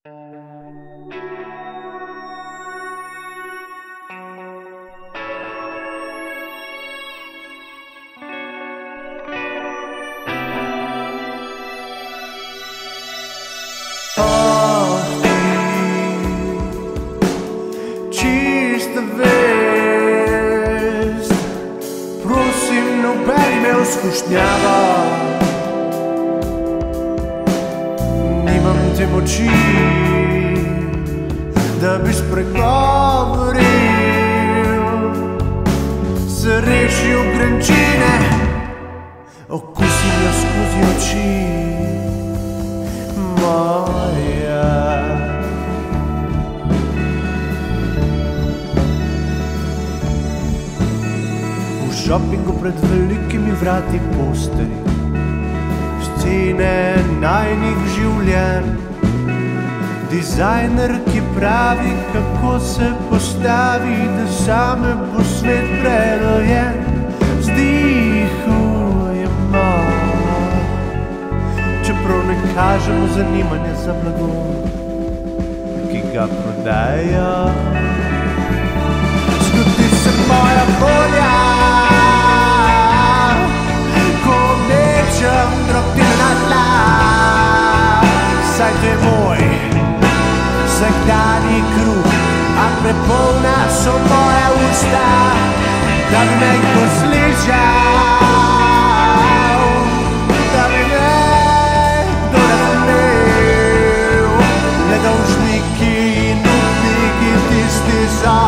Čista vest, prosim, nobeni me skušnjava. Nimam te moči, da bi spregovoril, se rešil grenčine, okusil jo skozi oči moja. V šopingu pred velikimi vrati posteri, scene najnih življenj, dizajner, ki pravi, kako se postavi, da same bo svet prerojen. Vzdihujemo, čeprav ne kažemo zanimanja za blago, ki ga prodaja. Zgodi se moja volja, ko mečem drobtine na tla, saj to je moj vsakdanji kruh, a prepolna so moja usta, da bi me kdo slišal, da bi me kdo razumel. Nedolžniki in upniki, tisti so,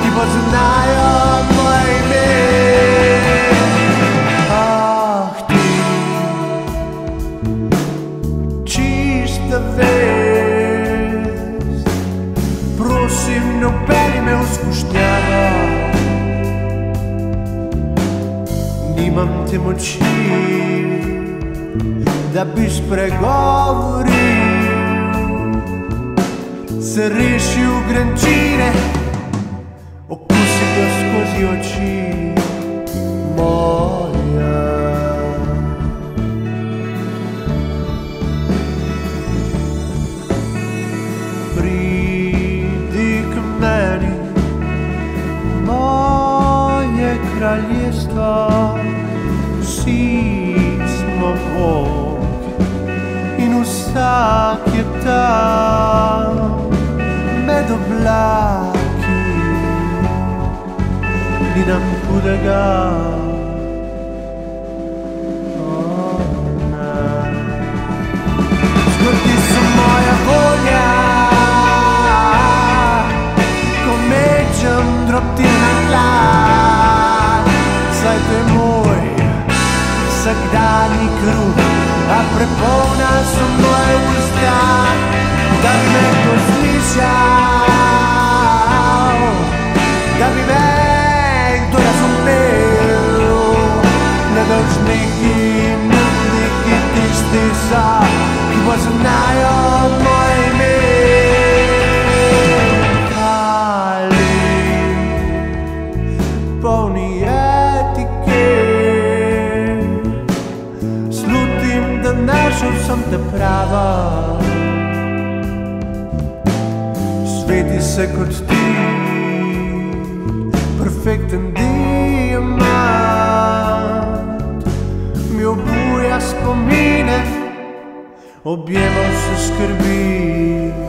ki poznajo moje ime. Ah, ti, čista vest, prosim, nobeni me skušnjava. Nimam te moči, da bi spregovoril, se rešil grenčine, okusil jo skozi oči moja. Pridi k meni, moje kraljestvo, vsi smo Bog in vsak je tam med oblaki, ni nam hudega. Zgodi se moja volja, ko mečem drobtine na tla, saj to je moj vsakdanji kruh, a prepolna so moje usta, da bi me kdo slišal, da bi me kdo razumel. Nedolžniki in upniki, tisti so, ki poznajo moje ime. Ali polni našel sem te prava, sveti se kot ti, perfekten diamant, mi obuja spomine, objemal se skrbi.